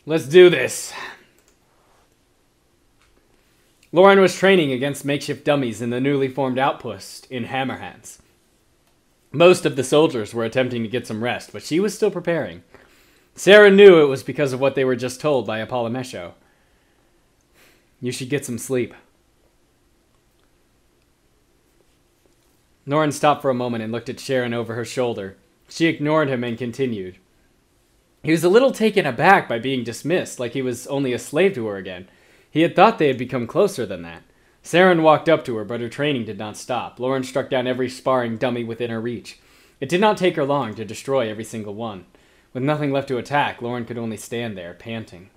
Let's do this. Loren was training against makeshift dummies in the newly formed outpost in Hammerhands. Most of the soldiers were attempting to get some rest, but she was still preparing. Sarah knew it was because of what they were just told by Apollomesho. You should get some sleep. Loren stopped for a moment and looked at Sharon over her shoulder. She ignored him and continued. He was a little taken aback by being dismissed, like he was only a slave to her again. He had thought they had become closer than that. Saren walked up to her, but her training did not stop. Loren struck down every sparring dummy within her reach. It did not take her long to destroy every single one. With nothing left to attack, Loren could only stand there, panting.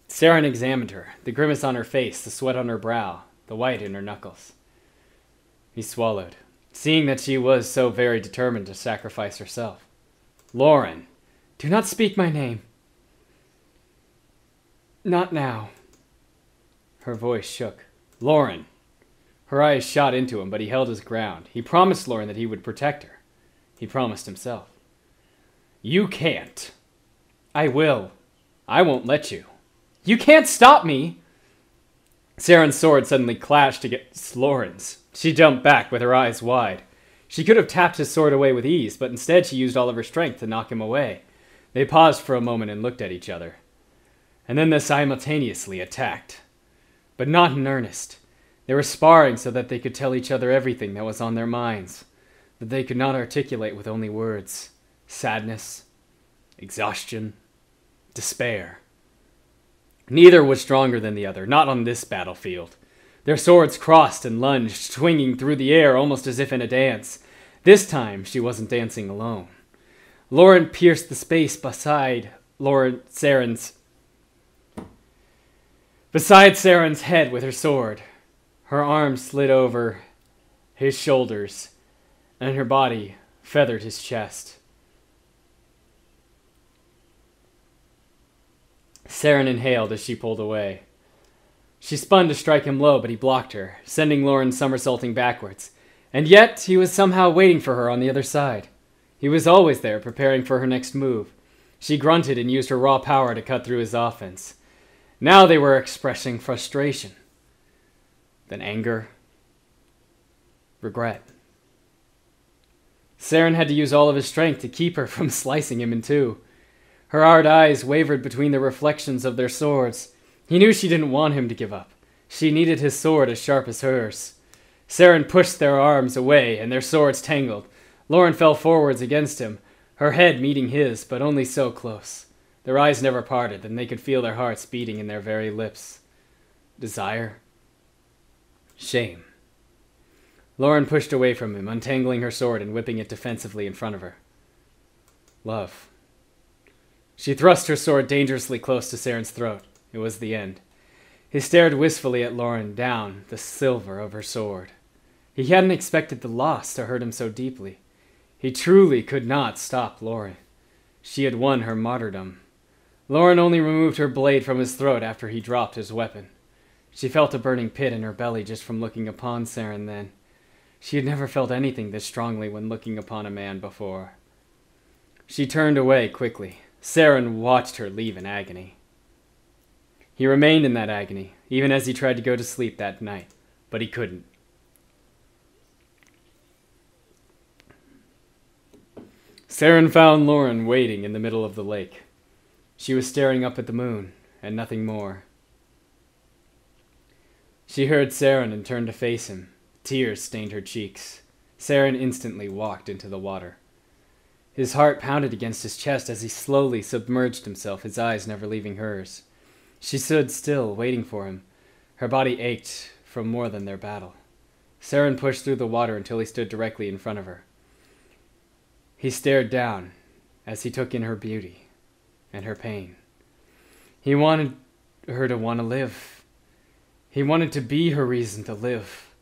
Saren examined her, the grimace on her face, the sweat on her brow, the white in her knuckles. He swallowed, seeing that she was so very determined to sacrifice herself. Loren, do not speak my name. Not now. Her voice shook. Loren. Her eyes shot into him, but he held his ground. He promised Loren that he would protect her. He promised himself. You can't. I will. I won't let you. You can't stop me! Saren's sword suddenly clashed against Loren's. She jumped back with her eyes wide. She could have tapped his sword away with ease, but instead she used all of her strength to knock him away. They paused for a moment and looked at each other. And then they simultaneously attacked. But not in earnest. They were sparring so that they could tell each other everything that was on their minds, that they could not articulate with only words. Sadness, exhaustion, despair. Neither was stronger than the other, not on this battlefield. Their swords crossed and lunged, swinging through the air almost as if in a dance. This time, she wasn't dancing alone. Loren pierced the space beside Saren's head with her sword. Her arm slid over his shoulders, and her body feathered his chest. Saren inhaled as she pulled away. She spun to strike him low, but he blocked her, sending Loren somersaulting backwards. And yet, he was somehow waiting for her on the other side. He was always there, preparing for her next move. She grunted and used her raw power to cut through his offense. Now they were expressing frustration. Then anger. Regret. Saren had to use all of his strength to keep her from slicing him in two. Her hard eyes wavered between the reflections of their swords. He knew she didn't want him to give up. She needed his sword as sharp as hers. Saren pushed their arms away, and their swords tangled. Loren fell forwards against him, her head meeting his, but only so close. Their eyes never parted, and they could feel their hearts beating in their very lips. Desire. Shame. Loren pushed away from him, untangling her sword and whipping it defensively in front of her. Love. She thrust her sword dangerously close to Saren's throat. It was the end. He stared wistfully at Loren down the silver of her sword. He hadn't expected the loss to hurt him so deeply. He truly could not stop Loren. She had won her martyrdom. Loren only removed her blade from his throat after he dropped his weapon. She felt a burning pit in her belly just from looking upon Saren then. She had never felt anything this strongly when looking upon a man before. She turned away quickly. Saren watched her leave in agony. He remained in that agony, even as he tried to go to sleep that night, but he couldn't. Saren found Loren waiting in the middle of the lake. She was staring up at the moon, and nothing more. She heard Saren and turned to face him. Tears stained her cheeks. Saren instantly walked into the water. His heart pounded against his chest as he slowly submerged himself, his eyes never leaving hers. She stood still, waiting for him. Her body ached from more than their battle. Saren pushed through the water until he stood directly in front of her. He stared down as he took in her beauty and her pain. He wanted her to want to live. He wanted to be her reason to live.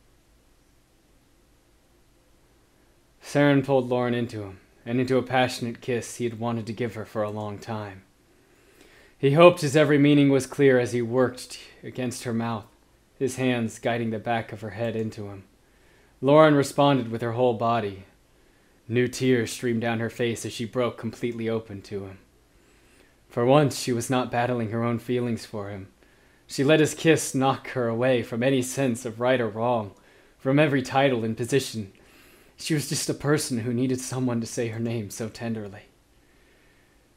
Saren pulled Loren into him, and into a passionate kiss he had wanted to give her for a long time. He hoped his every meaning was clear as he worked against her mouth, his hands guiding the back of her head into him. Loren responded with her whole body. New tears streamed down her face as she broke completely open to him. For once, she was not battling her own feelings for him. She let his kiss knock her away from any sense of right or wrong, from every title and position. She was just a person who needed someone to say her name so tenderly.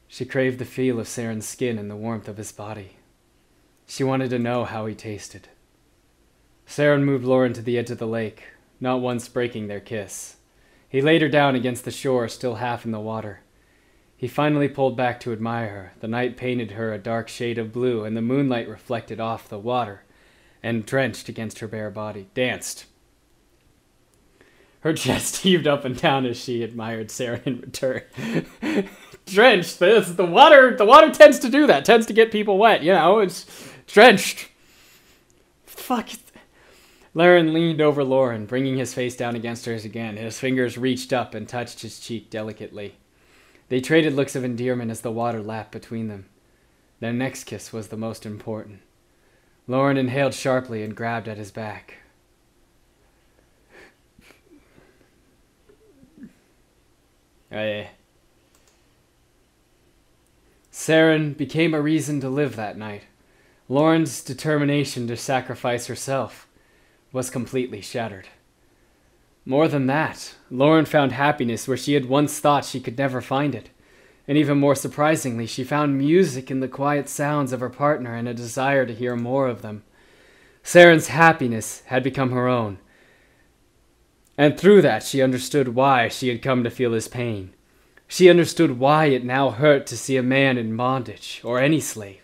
She craved the feel of Saren's skin and the warmth of his body. She wanted to know how he tasted. Saren moved Loren to the edge of the lake, not once breaking their kiss. He laid her down against the shore, still half in the water. He finally pulled back to admire her. The night painted her a dark shade of blue, and the moonlight reflected off the water and drenched against her bare body, danced. Her chest heaved up and down as she admired Saren in return. Drenched. The water tends to do that. Tends to get people wet. You know, it's drenched. Fuck. Loren leaned over Loren, bringing his face down against hers again. His fingers reached up and touched his cheek delicately. They traded looks of endearment as the water lapped between them. Their next kiss was the most important. Loren inhaled sharply and grabbed at his back. Saren became a reason to live that night. Loren's determination to sacrifice herself was completely shattered. More than that, Loren found happiness where she had once thought she could never find it. And even more surprisingly, she found music in the quiet sounds of her partner and a desire to hear more of them. Saren's happiness had become her own. And through that, she understood why she had come to feel his pain. She understood why it now hurt to see a man in bondage, or any slave.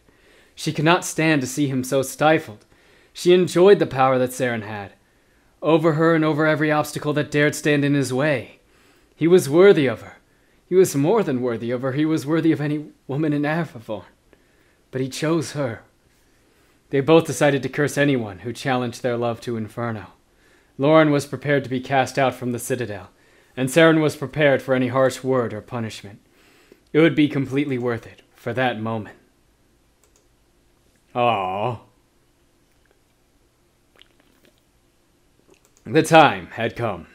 She could not stand to see him so stifled. She enjoyed the power that Saren had, over her and over every obstacle that dared stand in his way. He was worthy of her. He was more than worthy of her. He was worthy of any woman in Arvathorn. But he chose her. They both decided to curse anyone who challenged their love to Inferno. Loren was prepared to be cast out from the Citadel, and Saren was prepared for any harsh word or punishment. It would be completely worth it for that moment. Aww. The time had come.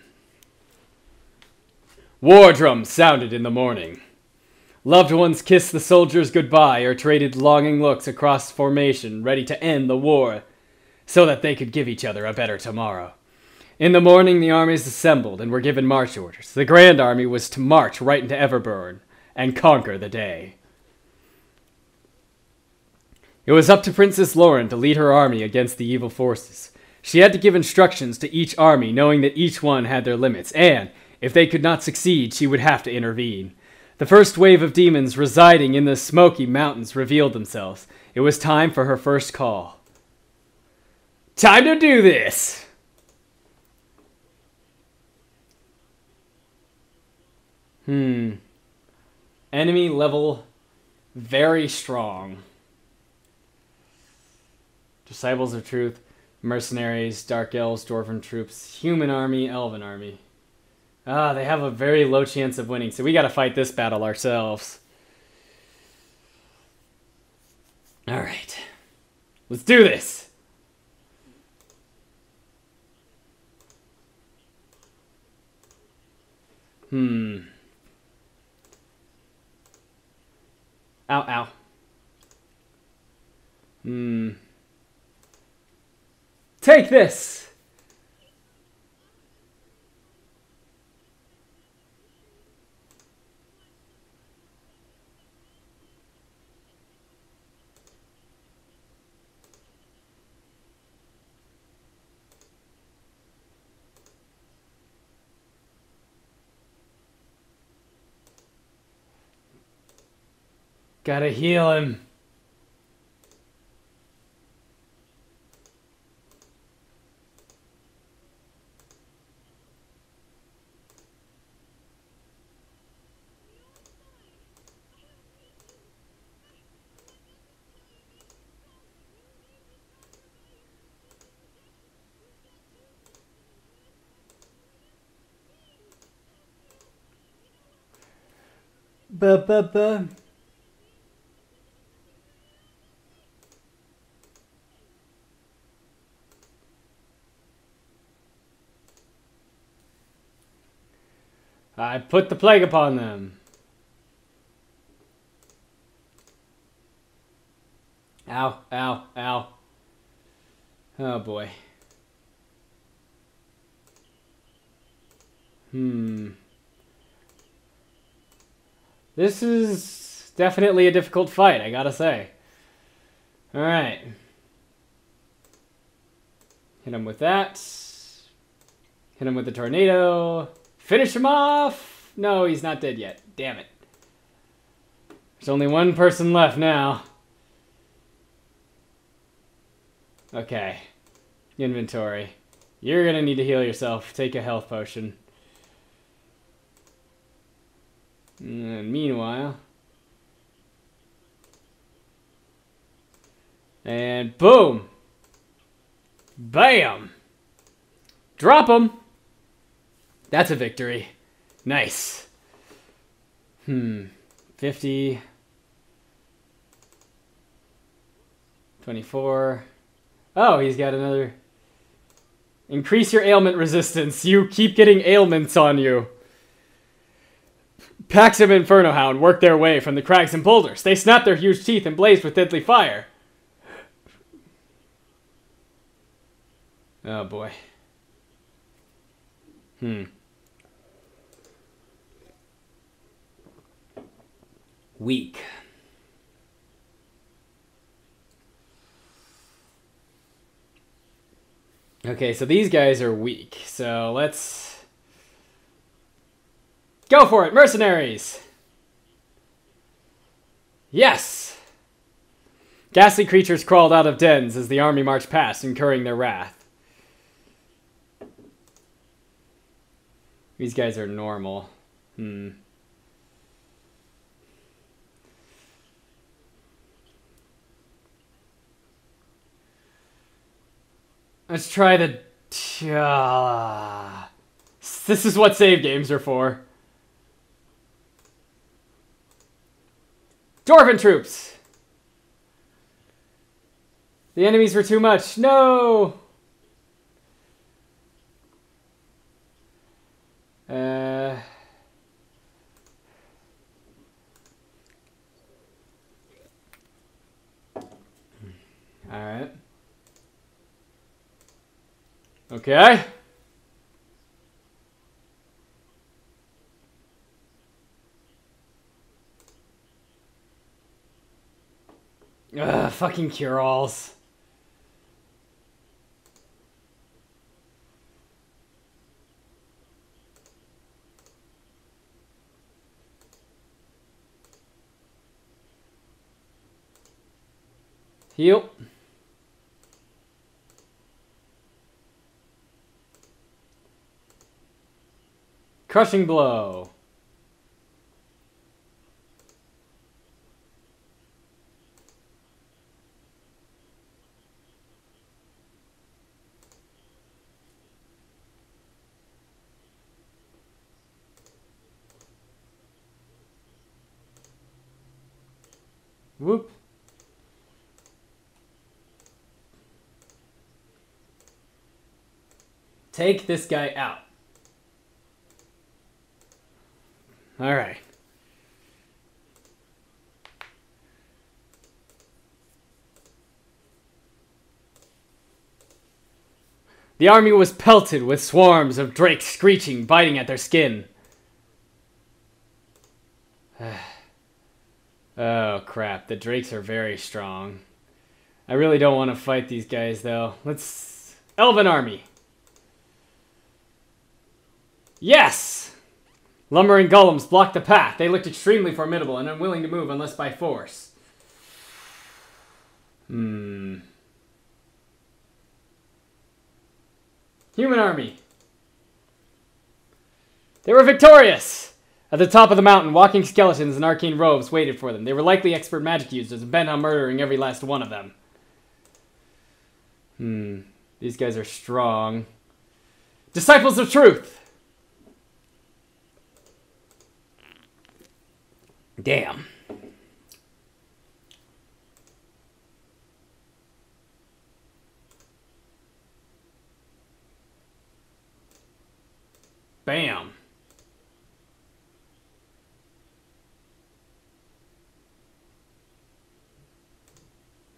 War drums sounded in the morning. Loved ones kissed the soldiers goodbye or traded longing looks across formation, ready to end the war, so that they could give each other a better tomorrow. In the morning, the armies assembled and were given march orders. The Grand Army was to march right into Everburn and conquer the day. It was up to Princess Loren to lead her army against the evil forces. She had to give instructions to each army, knowing that each one had their limits, and if they could not succeed, she would have to intervene. The first wave of demons residing in the Smoky Mountains revealed themselves. It was time for her first call. Time to do this! Enemy level very strong. Disciples of Truth, mercenaries, dark elves, dwarven troops, human army, elven army. They have a very low chance of winning, so we gotta fight this battle ourselves. Alright. Let's do this! Ow, ow. Take this! Gotta heal him. Ba-ba-ba. I put the plague upon them. Ow, ow, ow. Oh boy. This is definitely a difficult fight, I gotta say. Alright. Hit him with that. Hit him with the tornado. Finish him off! No, he's not dead yet. Damn it. There's only one person left now. Okay. Inventory. You're gonna need to heal yourself. Take a health potion. And meanwhile... And boom! Bam! Drop him! That's a victory. Nice. 50. 24. Oh, he's got another... Increase your ailment resistance. You keep getting ailments on you. Packs of Inferno Hound work their way from the crags and boulders. They snap their huge teeth and blaze with deadly fire. Oh boy. Weak. Okay, so these guys are weak. So let's go for it, mercenaries. Yes. Ghastly creatures crawled out of dens as the army marched past, incurring their wrath. These guys are normal. Let's try the... This is what save games are for. Dwarven troops! The enemies were too much. No! Alright. Okay. Ugh, fucking cure-alls. Heal. Crushing blow. Whoop. Take this guy out. All right. The army was pelted with swarms of drakes screeching, biting at their skin. Oh, crap. The drakes are very strong. I really don't want to fight these guys, though. Let's... Elven army. Yes! Lumbering golems blocked the path. They looked extremely formidable and unwilling to move unless by force. Human army. They were victorious! At the top of the mountain, walking skeletons in arcane robes waited for them. They were likely expert magic users, bent on murdering every last one of them. These guys are strong. Disciples of Truth! Damn. Bam.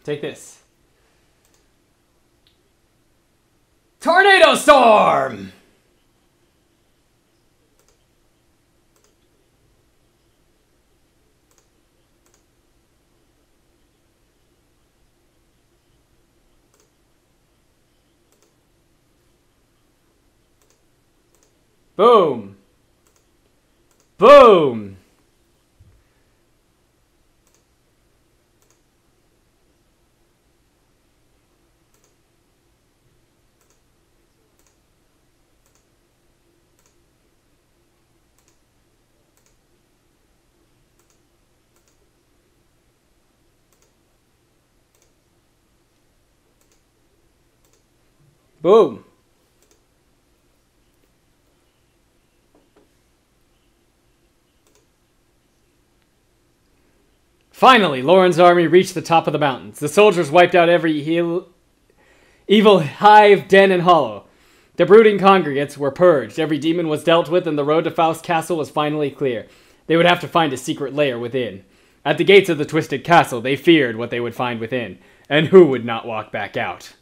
Take this. Tornado Storm! Boom! Boom! Boom! Finally, Loren's army reached the top of the mountains. The soldiers wiped out every evil hive, den, and hollow. The brooding congregates were purged, every demon was dealt with, and the road to Faust's castle was finally clear. They would have to find a secret lair within. At the gates of the Twisted Castle, they feared what they would find within, and who would not walk back out.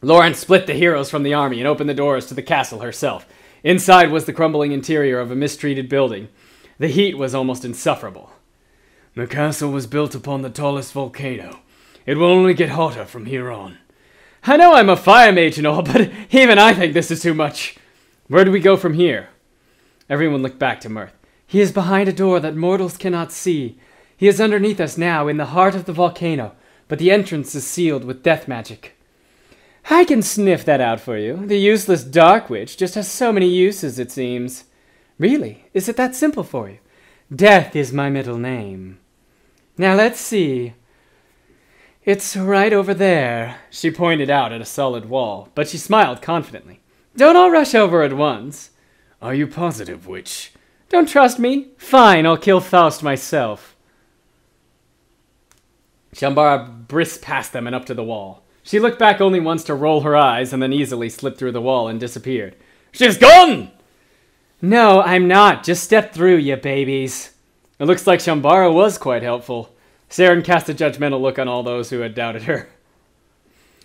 Loren split the heroes from the army and opened the doors to the castle herself. Inside was the crumbling interior of a mistreated building. The heat was almost insufferable. The castle was built upon the tallest volcano. It will only get hotter from here on. I know I'm a fire mage and all, but even I think this is too much. Where do we go from here? Everyone looked back to Mirth. He is behind a door that mortals cannot see. He is underneath us now, in the heart of the volcano, but the entrance is sealed with death magic. I can sniff that out for you. The useless dark witch just has so many uses, it seems. Really? Is it that simple for you? Death is my middle name. Now let's see. It's right over there. She pointed out at a solid wall, but she smiled confidently. Don't all rush over at once. Are you positive, witch? Don't trust me? Fine, I'll kill Faust myself. Shambara brisked past them and up to the wall. She looked back only once to roll her eyes and then easily slipped through the wall and disappeared. She's gone! No, I'm not. Just step through, you babies. It looks like Shambara was quite helpful. Saren cast a judgmental look on all those who had doubted her.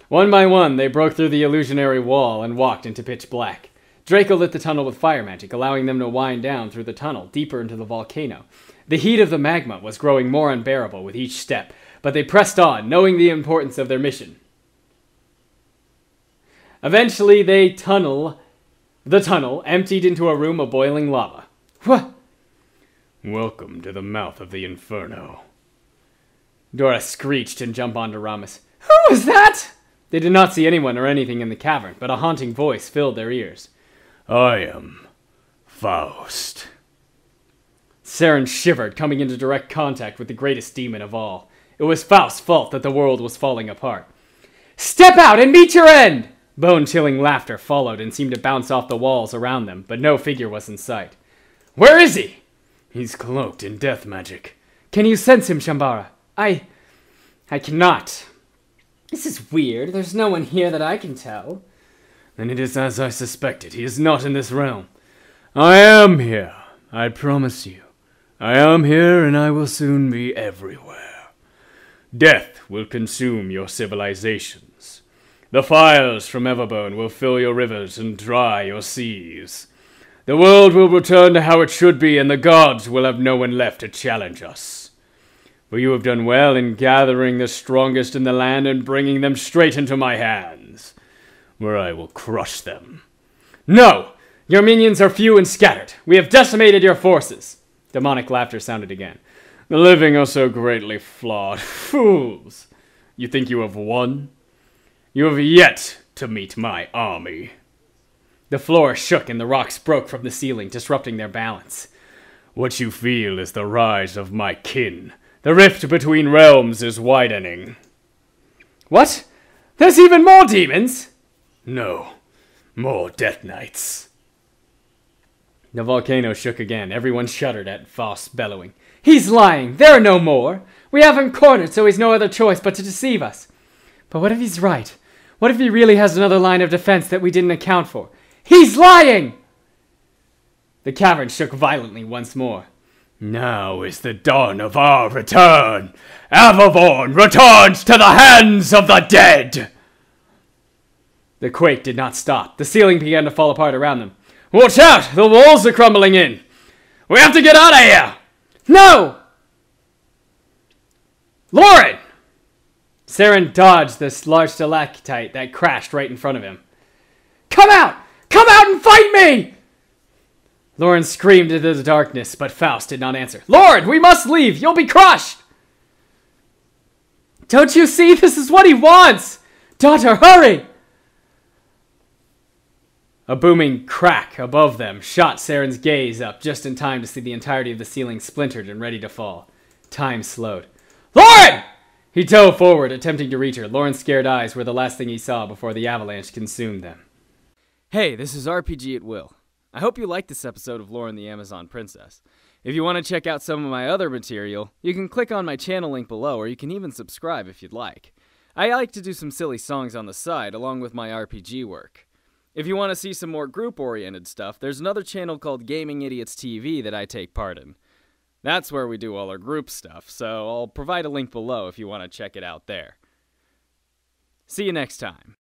One by one, they broke through the illusionary wall and walked into pitch black. Draco lit the tunnel with fire magic, allowing them to wind down through the tunnel, deeper into the volcano. The heat of the magma was growing more unbearable with each step, but they pressed on, knowing the importance of their mission. Eventually, the tunnel emptied into a room of boiling lava. What? Welcome to the mouth of the inferno. Dora screeched and jumped onto Ramus. Who was that? They did not see anyone or anything in the cavern, but a haunting voice filled their ears. I am Faust. Saren shivered, coming into direct contact with the greatest demon of all. It was Faust's fault that the world was falling apart. Step out and meet your end! Bone-chilling laughter followed and seemed to bounce off the walls around them, but no figure was in sight. Where is he? He's cloaked in death magic. Can you sense him, Shambara? I cannot. This is weird. There's no one here that I can tell. Then it is as I suspected. He is not in this realm. I am here. I promise you. I am here and I will soon be everywhere. Death will consume your civilizations. The fires from Everburn will fill your rivers and dry your seas. The world will return to how it should be, and the gods will have no one left to challenge us. For you have done well in gathering the strongest in the land and bringing them straight into my hands, where I will crush them. No! Your minions are few and scattered. We have decimated your forces. Demonic laughter sounded again. The living are so greatly flawed. Fools! You think you have won? You have yet to meet my army. The floor shook and the rocks broke from the ceiling, disrupting their balance. What you feel is the rise of my kin. The rift between realms is widening. What? There's even more demons? No, more death knights. The volcano shook again. Everyone shuddered at Fost bellowing. He's lying. There are no more. We have him cornered, so he's no other choice but to deceive us. But what if he's right? What if he really has another line of defense that we didn't account for? He's lying! The cavern shook violently once more. Now is the dawn of our return. Avavorn returns to the hands of the dead. The quake did not stop. The ceiling began to fall apart around them. Watch out! The walls are crumbling in! We have to get out of here! No! Loren! Saren dodged this large stalactite that crashed right in front of him. Come out! Come out and fight me! Loren screamed into the darkness, but Faust did not answer. Loren, we must leave! You'll be crushed! Don't you see? This is what he wants! Daughter, hurry! A booming crack above them shot Saren's gaze up just in time to see the entirety of the ceiling splintered and ready to fall. Time slowed. Loren! He dove forward, attempting to reach her. Loren's scared eyes were the last thing he saw before the avalanche consumed them. Hey, this is RPGatWill. I hope you liked this episode of Loren the Amazon Princess. If you want to check out some of my other material, you can click on my channel link below, or you can even subscribe if you'd like. I like to do some silly songs on the side, along with my RPG work. If you want to see some more group-oriented stuff, there's another channel called Gaming Idiots TV that I take part in. That's where we do all our group stuff, so I'll provide a link below if you want to check it out there. See you next time.